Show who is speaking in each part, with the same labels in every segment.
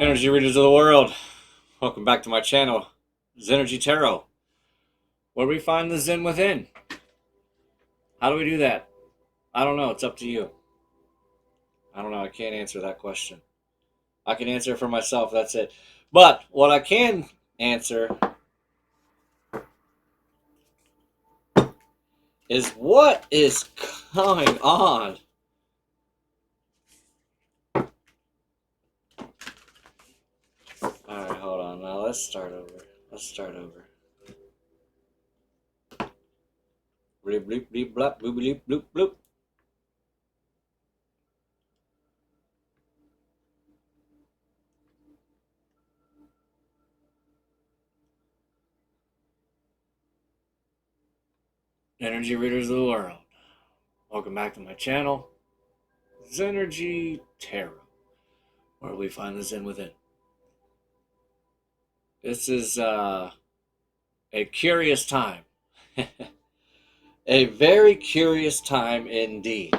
Speaker 1: Energy readers of the world, welcome back to my channel, Zenergy Tarot, where we find the Zen within. How do we do that? I don't know. It's up to you. I don't know. I can't answer that question. I can answer for myself. That's it. But what I can answer is what is going on. Alright, hold on. Now let's start over. Bleep, bleep, bleep, blop, bloop, bloop, bloop, bloop. Energy readers of the world, welcome back to my channel, Zenergy Tarot, where we find the Zen within. This is a curious time. A very curious time indeed.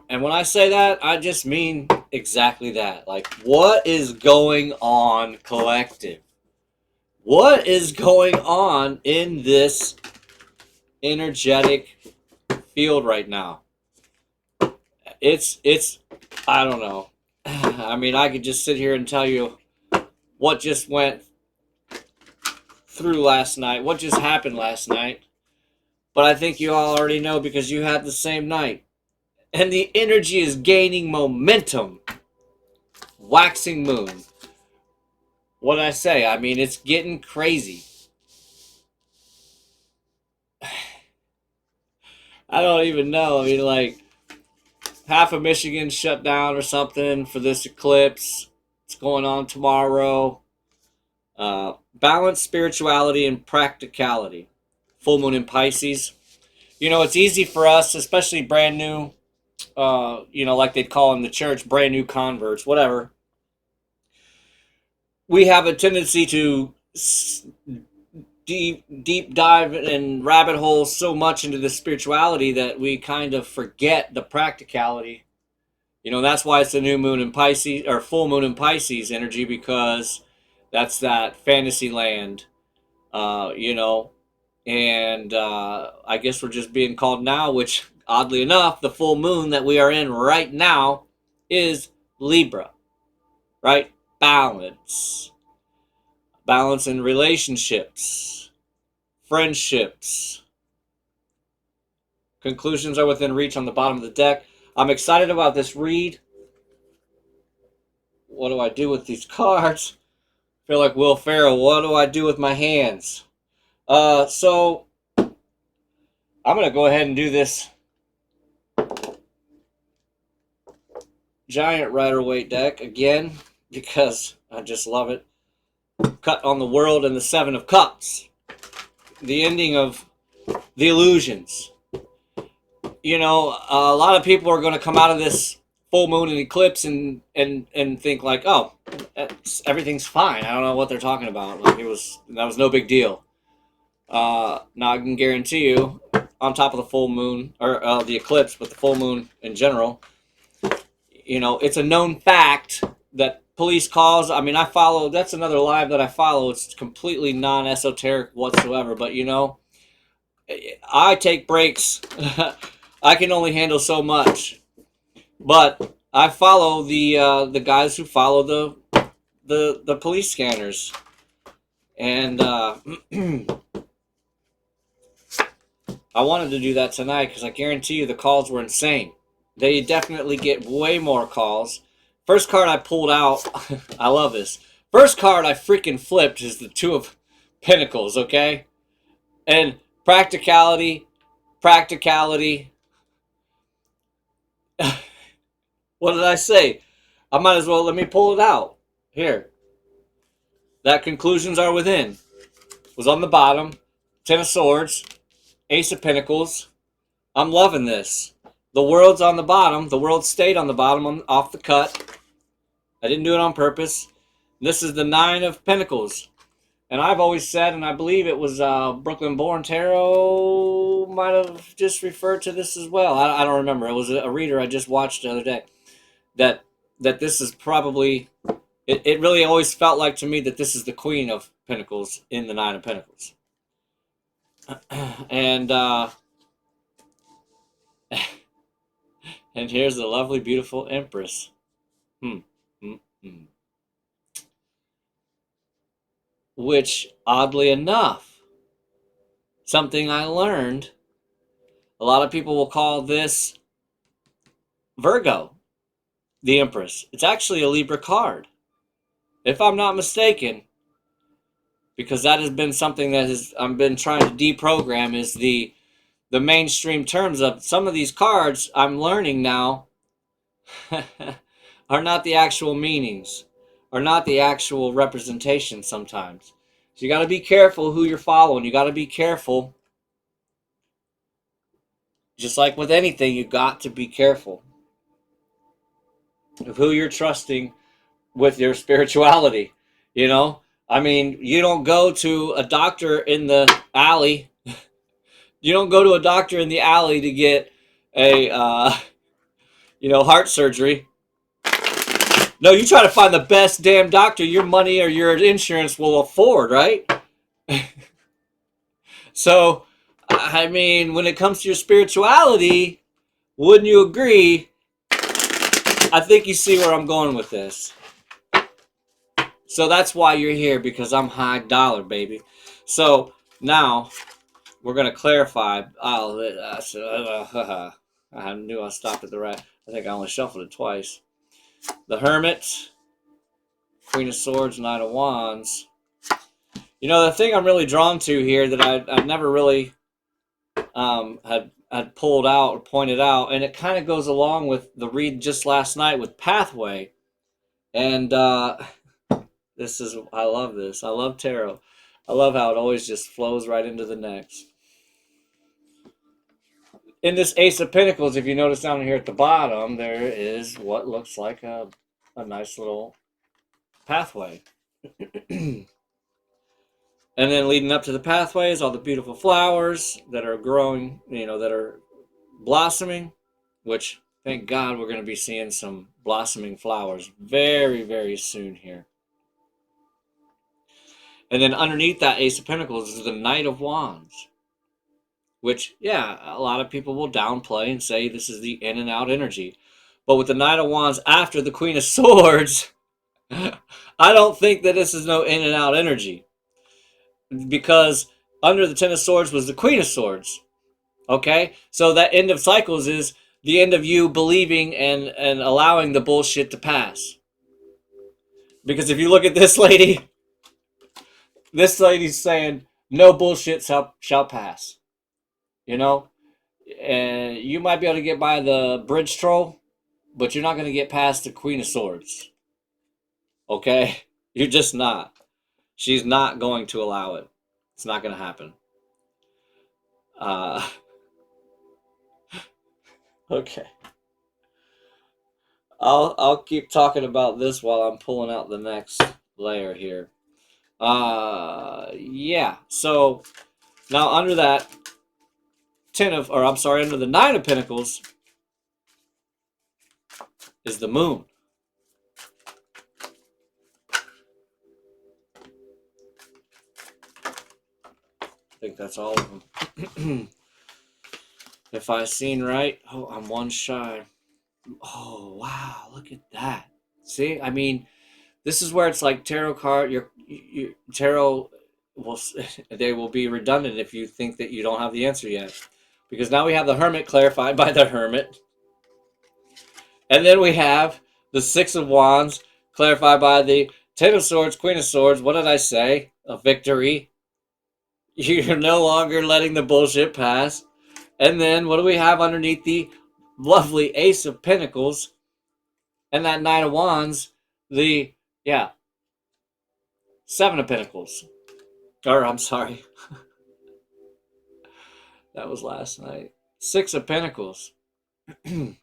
Speaker 1: And when I say that, I just mean exactly that. Like, what is going on, collective? What is going on in this energetic field right now? It's I don't know. I mean, I could just sit here and tell you what just went through last night, what just happened last night. But I think you all already know because you had the same night. And the energy is gaining momentum. Waxing moon. What did I say? I mean, it's getting crazy. I don't even know. I mean, like, half of Michigan shut down or something for this eclipse. It's going on tomorrow. Balance, spirituality, and practicality. Full moon in Pisces. You know, it's easy for us, especially brand new, you know, like they'd call in the church, brand new converts, whatever. We have a tendency to deep dive and rabbit hole so much into the spirituality that we kind of forget the practicality. You know, that's why it's a new moon in Pisces, or full moon in Pisces energy, because that's that fantasy land, you know. And I guess we're just being called now, which, oddly enough, the full moon that we are in right now is Libra, right? Balance. Balance in relationships, friendships. Conclusions are within reach on the bottom of the deck. I'm excited about this read. What do I do with these cards? I feel like Will Ferrell. What do I do with my hands? So I'm going to go ahead and do this giant Rider-Waite deck again because I just love it. Cut on the world and the Seven of Cups. The ending of the illusions. You know, a lot of people are going to come out of this full moon and eclipse and think like, oh, everything's fine. I don't know what they're talking about. Like, that was no big deal. Now I can guarantee you, on top of the full moon, or the eclipse, but the full moon in general, you know, it's a known fact that police calls, I mean, I follow, that's another live that I follow. It's completely non-esoteric whatsoever, but you know, I take breaks. I can only handle so much, but I follow the guys who follow the police scanners, and I wanted to do that tonight because I guarantee you the calls were insane. They definitely get way more calls. First card I pulled out, I love this. First card I freaking flipped is the Two of Pentacles, okay? And practicality. What did I say? I might as well, let me pull it out. Here. That conclusions are within. Was on the bottom. Ten of Swords. Ace of Pentacles. I'm loving this. The world's on the bottom. The world stayed on the bottom off the cut. I didn't do it on purpose. This is the Nine of Pentacles. And I've always said, and I believe it was Brooklyn Born Tarot might have just referred to this as well. I don't remember. It was a reader I just watched the other day. That that this is probably, it really always felt like to me that this is the Queen of Pentacles in the Nine of Pentacles. And and here's the lovely, beautiful Empress. Which, oddly enough, something I learned, a lot of people will call this Virgo, the Empress. It's actually a Libra card, if I'm not mistaken, because that has been something that I've been trying to deprogram, is the mainstream terms of some of these cards. I'm learning now are not the actual meanings, are not the actual representation sometimes. So you got to be careful who you're following. You got to be careful. Just like with anything, you got to be careful of who you're trusting with your spirituality. You know, I mean, you don't go to a doctor in the alley. You don't go to a doctor in the alley to get a, heart surgery. No, you try to find the best damn doctor your money or your insurance will afford, right? So, I mean, when it comes to your spirituality, wouldn't you agree? I think you see where I'm going with this. So that's why you're here, because I'm high dollar, baby. So now we're going to clarify. I knew I stopped at the right. I think I only shuffled it twice. The Hermit, Queen of Swords, Knight of Wands. You know, the thing I'm really drawn to here that I never really had pulled out or pointed out, and it kind of goes along with the read just last night with Pathway. And this is, I love this. I love tarot. I love how it always just flows right into the next. In this Ace of Pentacles, if you notice down here at the bottom, there is what looks like a nice little pathway. And then leading up to the pathway is all the beautiful flowers that are growing, that are blossoming, which, thank God, we're going to be seeing some blossoming flowers very, very soon here. And then underneath that Ace of Pentacles is the Knight of Wands, which, yeah, a lot of people will downplay and say this is the in and out energy. But with the Knight of Wands after the Queen of Swords, I don't think that this is no in and out energy. Because under the Ten of Swords was the Queen of Swords. Okay? So that end of cycles is the end of you believing and allowing the bullshit to pass. Because if you look at this lady's saying, no bullshit shall pass. And you might be able to get by the bridge troll, but you're not going to get past the Queen of Swords. Okay? You're just not. She's not going to allow it. It's not going to happen. Okay. I'll keep talking about this while I'm pulling out the next layer here. Yeah. So now under that under the Nine of Pentacles is the Moon. I think that's all of them. If I seen right, oh, I'm one shy. Oh, wow, look at that. See, I mean, this is where it's like tarot card, your tarot they will be redundant if you think that you don't have the answer yet. Because now we have the Hermit clarified by the Hermit. And then we have the Six of Wands clarified by the Ten of Swords, Queen of Swords. What did I say? A victory. You're no longer letting the bullshit pass. And then what do we have underneath the lovely Ace of Pentacles and that Knight of Wands? Seven of Pentacles. Or, I'm sorry. That was last night. Six of Pentacles. The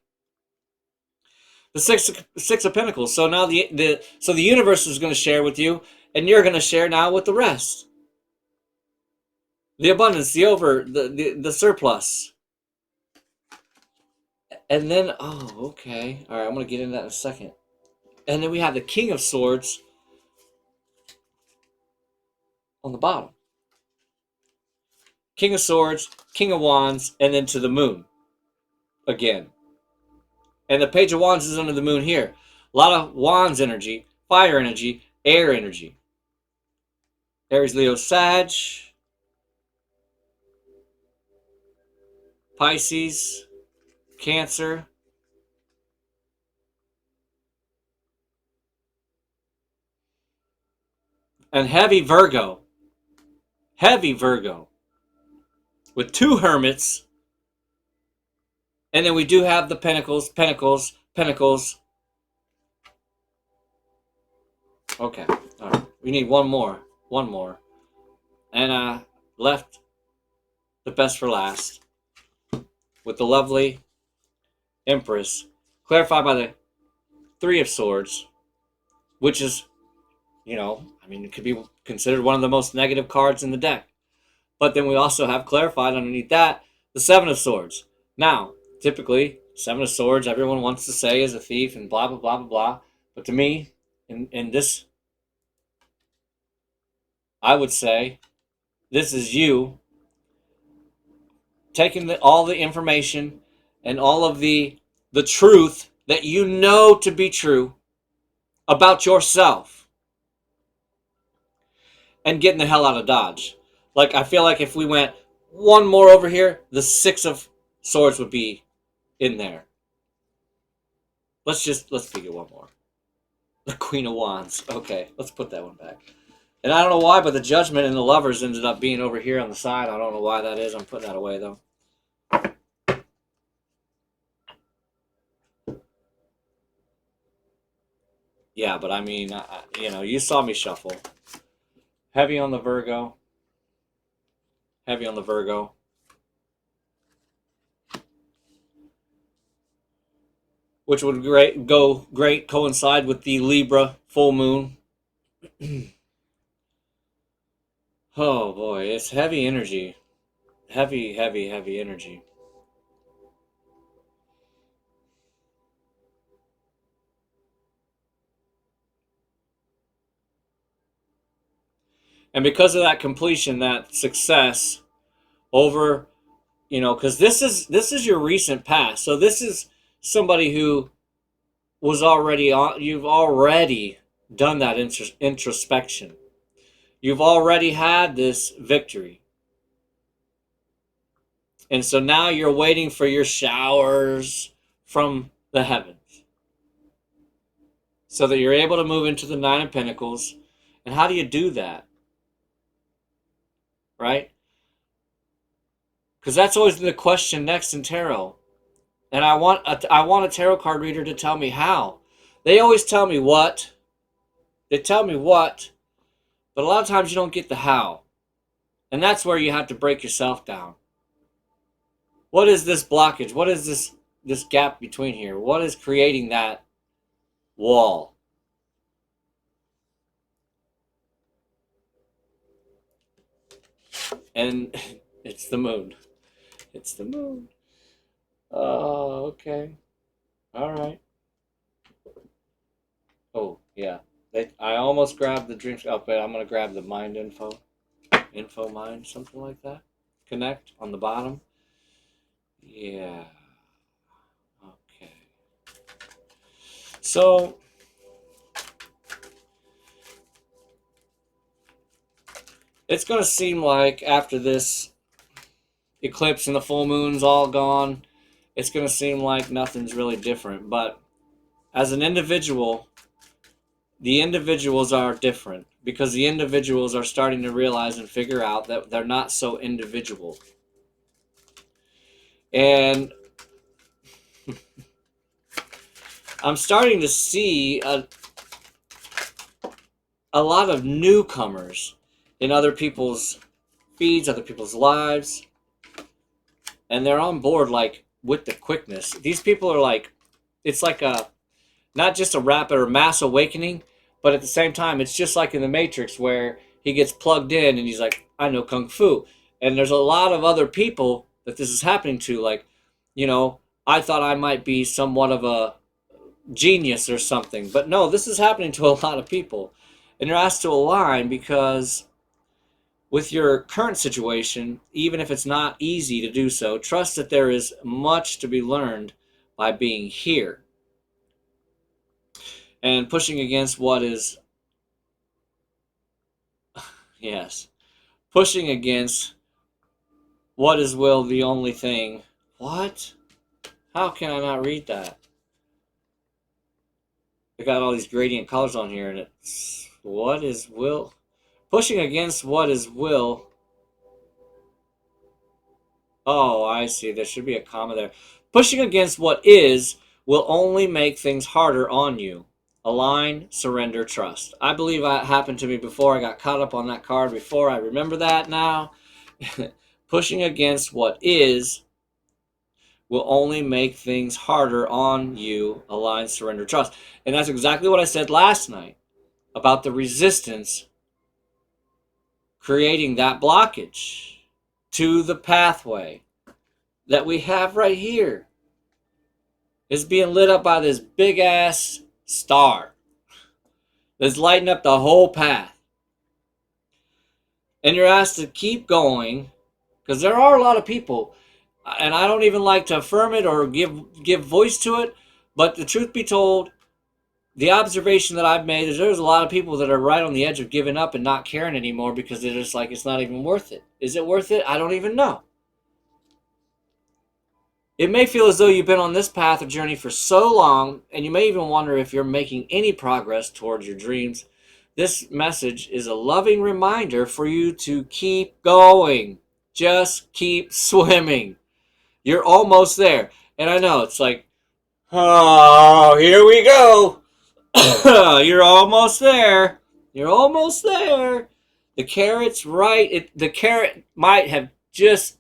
Speaker 1: six of Pentacles. So now the universe is going to share with you, and you're going to share now with the rest. The abundance, the surplus. And then, oh, okay. All right, I'm going to get into that in a second. And then we have the King of Swords on the bottom. King of Swords, King of Wands, and then to the moon again. And the Page of Wands is under the moon here. A lot of Wands energy, fire energy, air energy. Aries, Leo, Sag, Pisces, Cancer, and heavy Virgo. Heavy Virgo. With 2 hermits. And then we do have the Pentacles, Pentacles, Pentacles. Okay. All right. We need one more. One more. And I left the best for last. With the lovely Empress. Clarified by the 3 of Swords. Which is, you know, I mean, it could be considered one of the most negative cards in the deck. But then we also have clarified underneath that the 7 of Swords. Now, typically, 7 of Swords, everyone wants to say is a thief and blah, blah, blah, blah, blah. But to me, in this, I would say, this is you taking all the information and all of the truth that you know to be true about yourself and getting the hell out of Dodge. Like, I feel like if we went one more over here, the 6 of Swords would be in there. Let's pick it one more. The Queen of Wands. Okay, let's put that one back. And I don't know why, but the Judgment and the Lovers ended up being over here on the side. I don't know why that is. I'm putting that away, though. Yeah, but I mean, you know, you saw me shuffle. Heavy on the Virgo. Heavy on the Virgo. Which would great coincide with the Libra full moon. Oh boy, it's heavy energy. Heavy, heavy, heavy energy. And because of that completion, that success over, you know, because this is your recent past. So this is somebody who was already on, you've already done that introspection. You've already had this victory. And so now you're waiting for your showers from the heavens. So that you're able to move into the 9 of Pentacles. And how do you do that? Right? Because that's always the question next in tarot. And I want a tarot card reader to tell me how. They always tell me what. They tell me what. But a lot of times you don't get the how. And that's where you have to break yourself down. What is this blockage? What is this gap between here? What is creating that wall? And it's the moon. It's the moon. Oh, okay. All right. Oh, yeah. I almost grabbed the dreams. Oh, but I'm going to grab the mind info. Info mind, something like that. Connect on the bottom. Yeah. Okay. So, it's going to seem like after this eclipse and the full moon's all gone, it's going to seem like nothing's really different. But as an individual, the individuals are different because the individuals are starting to realize and figure out that they're not so individual. And I'm starting to see a lot of newcomers in other people's feeds, other people's lives. And they're on board, like, with the quickness. These people are like, it's like a, not just a rapid or mass awakening, but at the same time, it's just like in the Matrix where he gets plugged in and he's like, I know Kung Fu. And there's a lot of other people that this is happening to. Like, you know, I thought I might be somewhat of genius or something. But no, this is happening to a lot of people. And you're asked to align because with your current situation, even if it's not easy to do so, trust that there is much to be learned by being here. And pushing against what is, yes, pushing against what is will the only thing. What? How can I not read that? I got all these gradient colors on here, and it's what is will. Pushing against what is will. Oh, I see. There should be a comma there. Pushing against what is will only make things harder on you. Align, surrender, trust. I believe that happened to me before. I got caught up on that card before. I remember that now. Pushing against what is will only make things harder on you. Align, surrender, trust. And that's exactly what I said last night about the resistance creating that blockage to the pathway that we have right here is being lit up by this big ass star that's lighting up the whole path. And you're asked to keep going because there are a lot of people, and I don't even like to affirm it or give voice to it, but the truth be told, the observation that I've made is there's a lot of people that are right on the edge of giving up and not caring anymore because they're just like, it's not even worth it. Is it worth it? I don't even know. It may feel as though you've been on this path or journey for so long, and you may even wonder if you're making any progress towards your dreams. This message is a loving reminder for you to keep going. Just keep swimming. You're almost there. And I know, it's like, oh, here we go. You're almost there. You're almost there. The carrot's right. The carrot might have just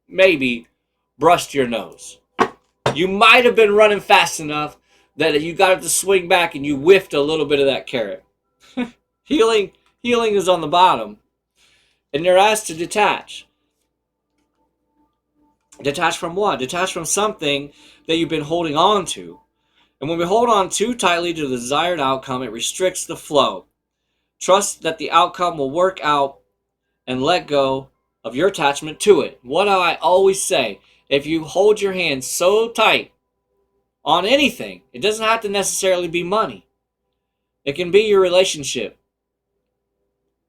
Speaker 1: maybe brushed your nose. You might have been running fast enough that you got it to swing back and you whiffed a little bit of that carrot. Healing is on the bottom. And you're asked to detach. Detach from what? Detach from something that you've been holding on to. And when we hold on too tightly to the desired outcome, it restricts the flow. Trust that the outcome will work out and let go of your attachment to it. What do I always say? If you hold your hand so tight on anything, it doesn't have to necessarily be money. It can be your relationship.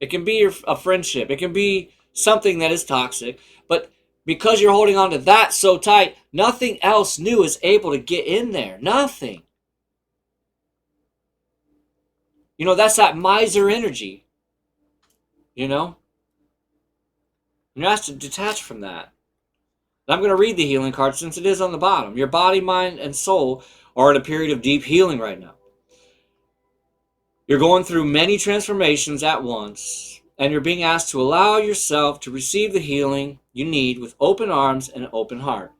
Speaker 1: It can be a friendship. It can be something that is toxic. But because you're holding on to that so tight, nothing else new is able to get in there. Nothing. You know, that's that miser energy. You know? You're asked to detach from that. I'm going to read the healing card since it is on the bottom. Your body, mind, and soul are in a period of deep healing right now. You're going through many transformations at once, and you're being asked to allow yourself to receive the healing you need with open arms and an open heart.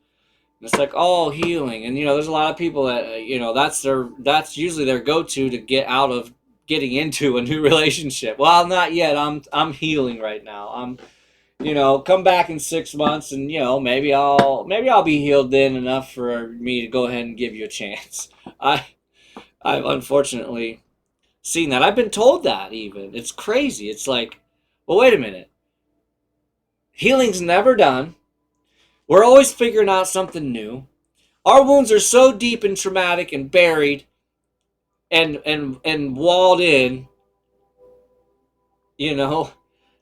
Speaker 1: And it's like, oh, healing. And, you know, there's a lot of people that, you know, that's usually their go-to to get out of getting into a new relationship. Well, not yet. I'm healing right now. You know, come back in 6 months and, you know, maybe I'll be healed then enough for me to go ahead and give you a chance. I've unfortunately seen that. I've been told that even. It's crazy. It's like, well, wait a minute. Healing's never done. We're always figuring out something new. Our wounds are so deep and traumatic and buried and walled in, you know,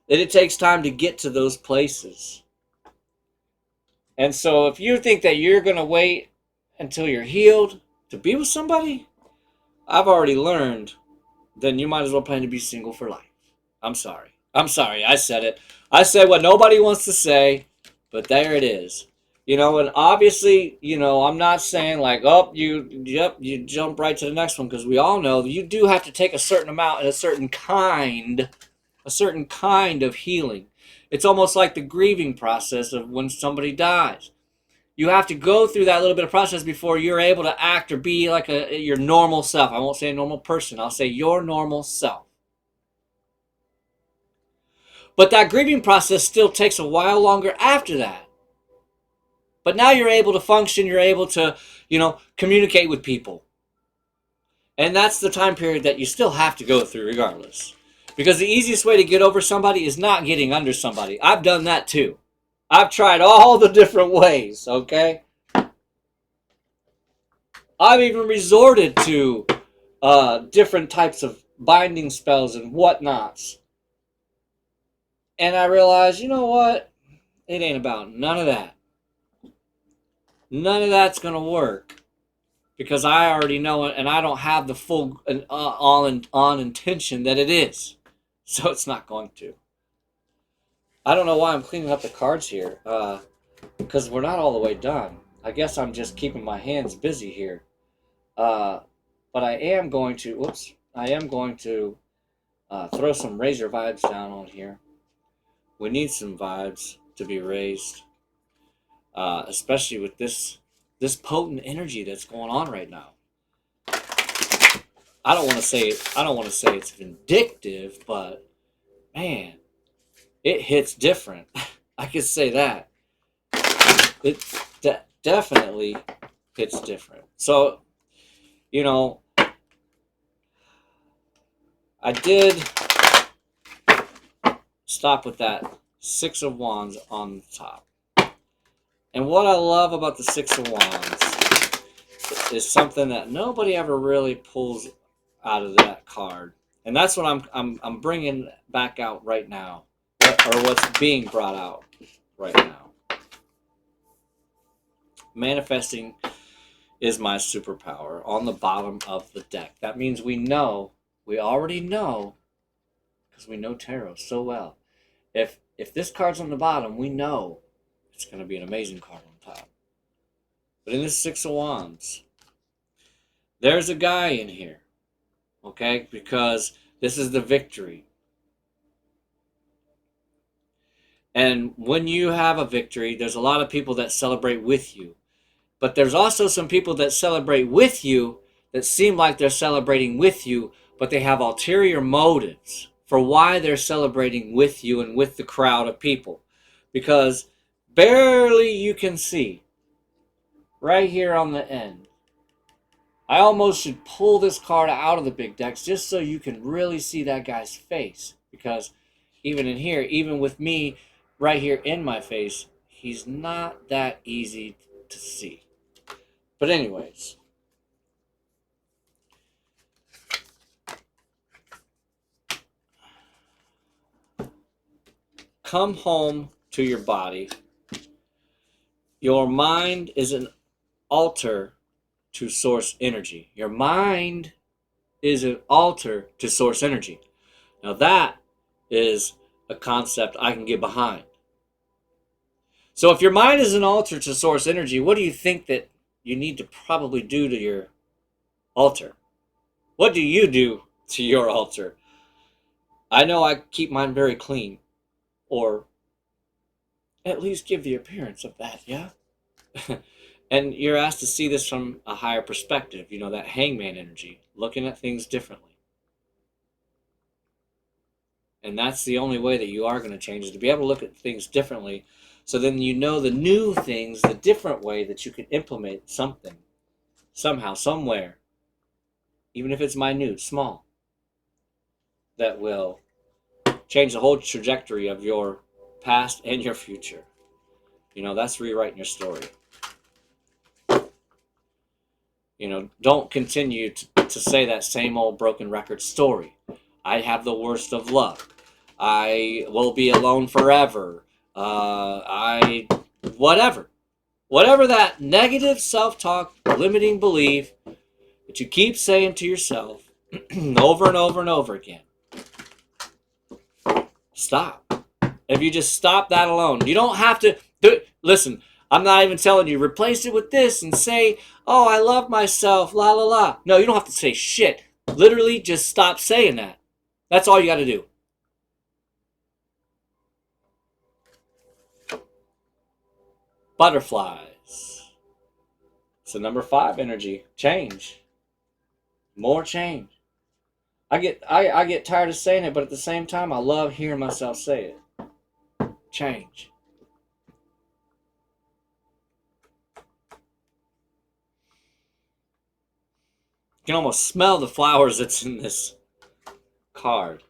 Speaker 1: that it takes time to get to those places. And so if you think that you're going to wait until you're healed to be with somebody, I've already learned, then you might as well plan to be single for life. I'm sorry. I said it. I said what nobody wants to say, but there it is. You know, and obviously, you know, I'm not saying like, oh, you jump right to the next one, because we all know that you do have to take a certain amount and a certain kind of healing. It's almost like the grieving process of when somebody dies. You have to go through that little bit of process before you're able to act or be like your normal self. I won't say a normal person. I'll say your normal self. But that grieving process still takes a while longer after that. But now you're able to function. You're able to, you know, communicate with people. And that's the time period that you still have to go through regardless. Because the easiest way to get over somebody is not getting under somebody. I've done that too. I've tried all the different ways, okay? I've even resorted to different types of binding spells and whatnots. And I realized, you know what? It ain't about none of that. None of that's going to work. Because I already know it, and I don't have the full on intention that it is. So it's not going to. I don't know why I'm cleaning up the cards here. Because we're not all the way done. I guess I'm just keeping my hands busy here. But I am going to... Whoops. I am going to throw some razor vibes down on here. We need some vibes to be raised. Especially with this potent energy that's going on right now. I don't want to say it's vindictive, but man, it hits different. I could say that. It definitely hits different. So, you know, I did stop with that Six of Wands on the top. And what I love about the Six of Wands is something that nobody ever really pulls out of that card. And that's what I'm bringing back out right now, or what's being brought out right now. Manifesting is my superpower on the bottom of the deck. That means we already know, because we know tarot so well. If this card's on the bottom, we know it's going to be an amazing card on top. But in this Six of Wands, there's a guy in here, okay? Because this is the victory. And when you have a victory, there's a lot of people that celebrate with you. But there's also some people that celebrate with you that seem like they're celebrating with you, but they have ulterior motives for why they're celebrating with you and with the crowd of people. Because barely you can see right here on the end. I almost should pull this card out of the big decks just so you can really see that guy's face. Because even in here, even with me right here in my face, he's not that easy to see. But anyways, come home to your body. Your mind is an altar to source energy. Your mind is an altar to source energy. Now that is a concept I can get behind. So if your mind is an altar to source energy, what do you think that you need to probably do to your altar? What do you do to your altar? I know I keep mine very clean, or at least give the appearance of that, yeah? And you're asked to see this from a higher perspective, you know, that hangman energy, looking at things differently. And that's the only way that you are going to change, is to be able to look at things differently. So then you know the new things, the different way that you can implement something, somehow, somewhere, even if it's minute, small, that will change the whole trajectory of your past and your future. You know, that's rewriting your story. You know, don't continue to say that same old broken record story. I have the worst of luck. I will be alone forever. Whatever. Whatever that negative self-talk, limiting belief that you keep saying to yourself over and over and over again. Stop. If you just stop that alone, you don't have to do it. Listen, I'm not even telling you, replace it with this and say, oh, I love myself, la la la. No, you don't have to say shit. Literally, just stop saying that. That's all you got to do. Butterflies. It's the number 5 energy. Change. More change. I get tired of saying it, but at the same time, I love hearing myself say it. Change. You can almost smell the flowers that's in this card.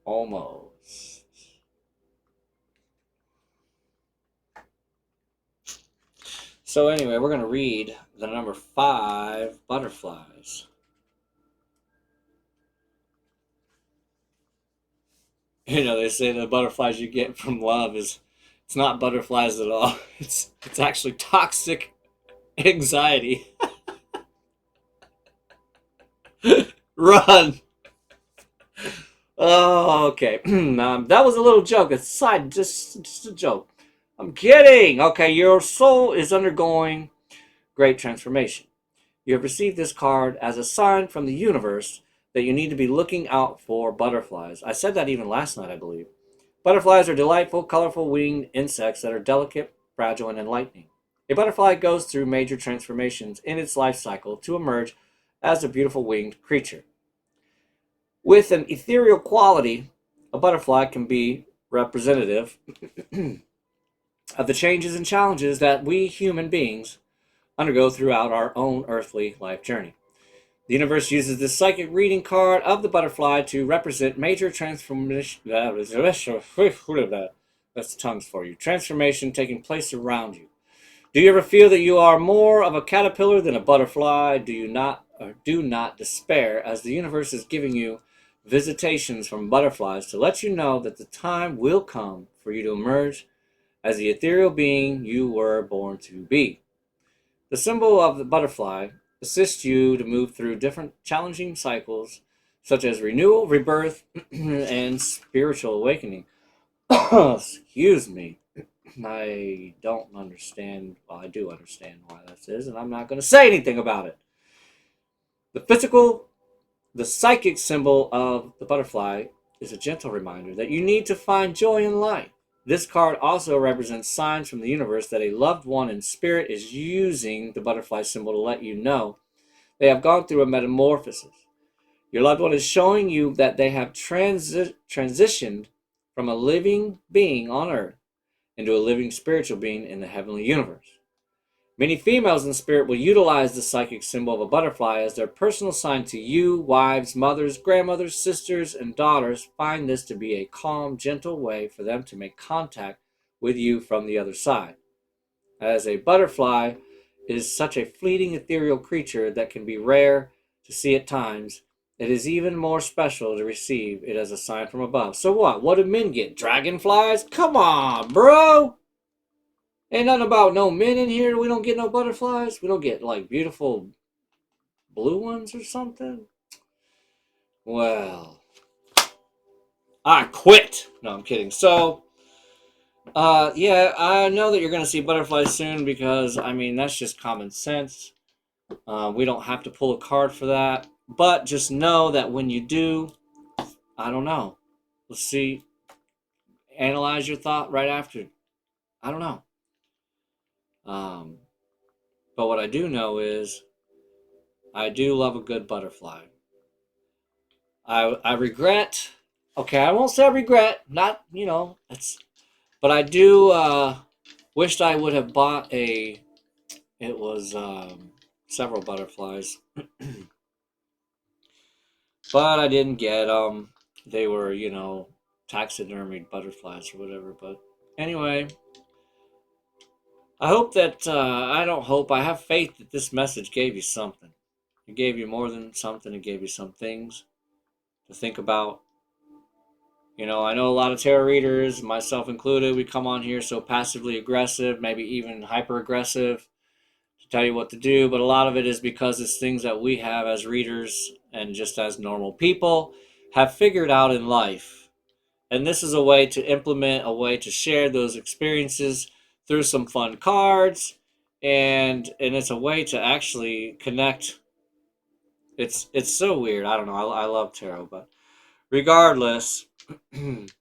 Speaker 1: Almost. So anyway, we're going to read the number 5 butterflies. You know, they say the butterflies you get from love it's not butterflies at all. It's actually toxic anxiety. Run. Oh, okay. That was a little joke. Aside, just a joke. I'm kidding. Okay, your soul is undergoing great transformation. You have received this card as a sign from the universe that you need to be looking out for butterflies. I said that even last night, I believe. Butterflies are delightful, colorful winged insects that are delicate, fragile, and enlightening. A butterfly goes through major transformations in its life cycle to emerge as a beautiful winged creature. With an ethereal quality, a butterfly can be representative of the changes and challenges that we human beings undergo throughout our own earthly life journey. The universe uses this psychic reading card of the butterfly to represent major transformation. That's the tongues for you. Transformation taking place around you. Do you ever feel that you are more of a caterpillar than a butterfly? Do not despair, as the universe is giving you visitations from butterflies to let you know that the time will come for you to emerge as the ethereal being you were born to be. The symbol of the butterfly assists you to move through different challenging cycles, such as renewal, rebirth, and spiritual awakening. Excuse me. I don't understand. Well, I do understand why this is, and I'm not going to say anything about it. The psychic symbol of the butterfly is a gentle reminder that you need to find joy in life. This card also represents signs from the universe that a loved one in spirit is using the butterfly symbol to let you know they have gone through a metamorphosis. Your loved one is showing you that they have transitioned from a living being on earth into a living spiritual being in the heavenly universe. Many females in spirit will utilize the psychic symbol of a butterfly as their personal sign to you. Wives, mothers, grandmothers, sisters, and daughters find this to be a calm, gentle way for them to make contact with you from the other side. As a butterfly is such a fleeting, ethereal creature that can be rare to see at times, it is even more special to receive it as a sign from above. So what? What do men get? Dragonflies? Come on, bro! Ain't nothing about no men in here. We don't get no butterflies. We don't get like beautiful blue ones or something. Well, I quit. No, I'm kidding. So, yeah, I know that you're going to see butterflies soon because, I mean, that's just common sense. We don't have to pull a card for that. But just know that when you do, I don't know. Let's see. Analyze your thought right after. I don't know. But what I do know is I do love a good butterfly. I regret. Okay, I won't say I regret. Not but I do wished I would have bought a. It was several butterflies, but I didn't get them. They were taxidermied butterflies or whatever. But anyway, I hope that I don't hope. I have faith that this message gave you something. It gave you more than something. It gave you some things to think about. I know a lot of tarot readers, myself included, we come on here so passively aggressive, maybe even hyper aggressive to tell you what to do, but a lot of it is because it's things that we have as readers and just as normal people have figured out in life. And this is a way to implement, a way to share those experiences through some fun cards, and it's a way to actually connect. It's so weird. I don't know. I love tarot, but regardless, it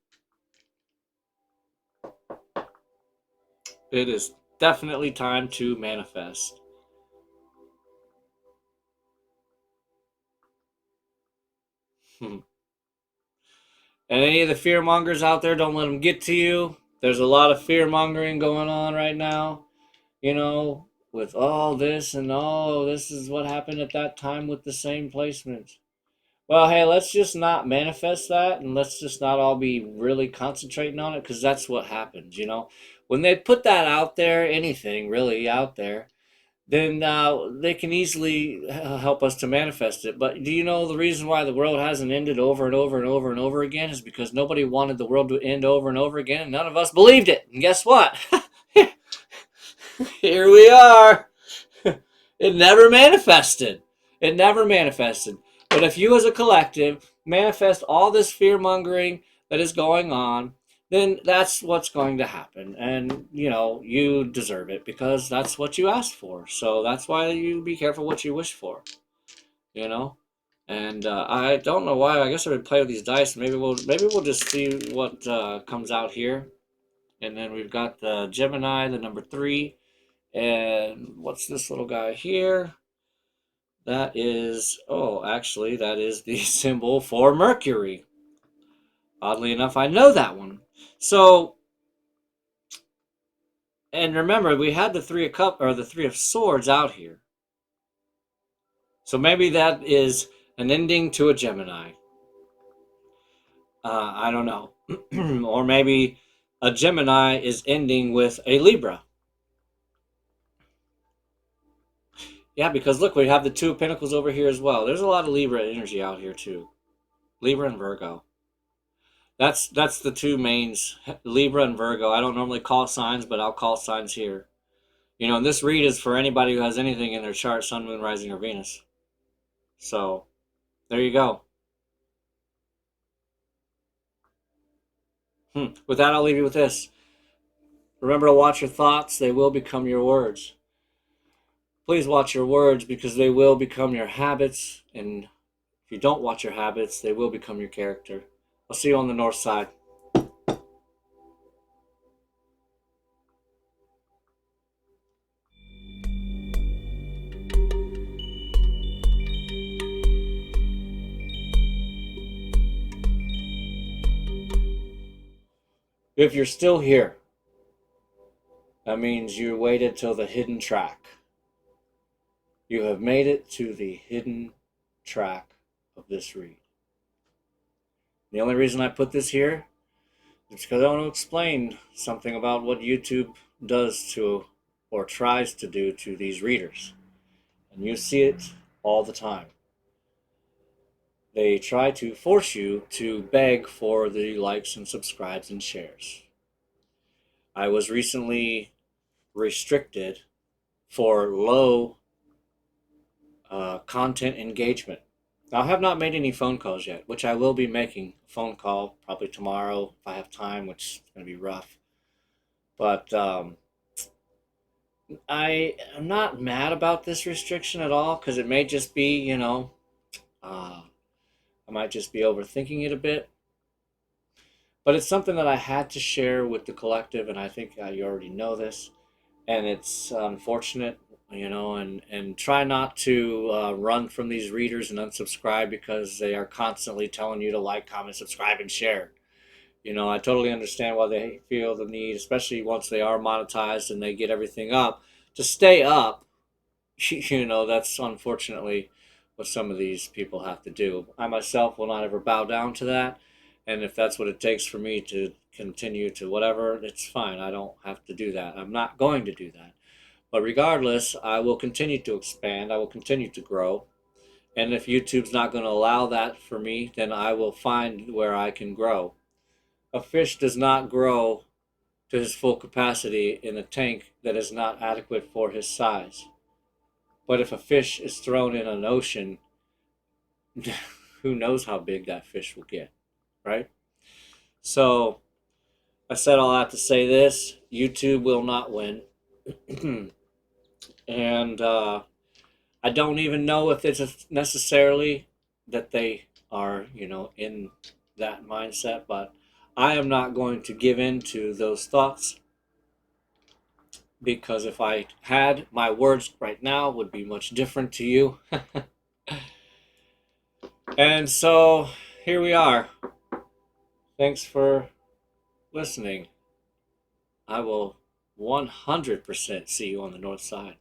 Speaker 1: is definitely time to manifest. And any of the fear mongers out there, don't let them get to you. There's a lot of fear mongering going on right now. with all this and oh, this is what happened at that time with the same placement. Well, hey, let's just not manifest that and let's just not all be really concentrating on it because that's what happens, you know? When they put that out there, anything really out there, then they can easily help us to manifest it. But do you know the reason why the world hasn't ended over and over and over and over again is because nobody wanted the world to end over and over again and none of us believed it. And guess what? Here we are. It never manifested. It never manifested. But if you as a collective manifest all this fear mongering that is going on, then that's what's going to happen. And, you know, you deserve it because that's what you asked for. So that's why you be careful what you wish for, you know? And I don't know why. I guess I would play with these dice. Maybe we'll just see what comes out here. And then we've got the Gemini, the number 3. And what's this little guy here? That is, oh, actually, that is the symbol for Mercury. Oddly enough, I know that one. So, and remember, we had the Three of Cups or the Three of Swords out here. So maybe that is an ending to a Gemini. I don't know. Or maybe a Gemini is ending with a Libra. Yeah, because look, we have the Two of Pentacles over here as well. There's a lot of Libra energy out here too. Libra and Virgo. That's the two mains, Libra and Virgo. I don't normally call signs, but I'll call signs here. You know, and this read is for anybody who has anything in their chart, Sun, Moon, Rising, or Venus. So, there you go. With that, I'll leave you with this. Remember to watch your thoughts. They will become your words. Please watch your words because they will become your habits. And if you don't watch your habits, they will become your character. I'll see you on the north side. If you're still here, that means you waited till the hidden track. You have made it to the hidden track of this read. The only reason I put this here is because I want to explain something about what YouTube does to or tries to do to these readers. And you see it all the time. They try to force you to beg for the likes and subscribes and shares. I was recently restricted for low content engagement. Now, I have not made any phone calls yet, which I will be making a phone call probably tomorrow if I have time, which is going to be rough. But I am not mad about this restriction at all because it may just be, you know, I might just be overthinking it a bit. But it's something that I had to share with the collective, and I think you already know this. And it's unfortunate, you know, and try not to run from these readers and unsubscribe because they are constantly telling you to like, comment, subscribe, and share. You know, I totally understand why they feel the need, especially once they are monetized and they get everything up, to stay up. You know, that's unfortunately what some of these people have to do. I myself will not ever bow down to that. And if that's what it takes for me to continue to whatever, it's fine. I don't have to do that. I'm not going to do that. But regardless, I will continue to expand. I will continue to grow. And if YouTube's not going to allow that for me, then I will find where I can grow. A fish does not grow to his full capacity in a tank that is not adequate for his size. But if a fish is thrown in an ocean, who knows how big that fish will get, right? So I said all that to say this. YouTube will not win. And I don't even know if it's necessarily that they are, you know, in that mindset, but I am not going to give in to those thoughts because if I had, my words right now would be much different to you. And so here we are. Thanks for listening. I will 100% see you on the north side.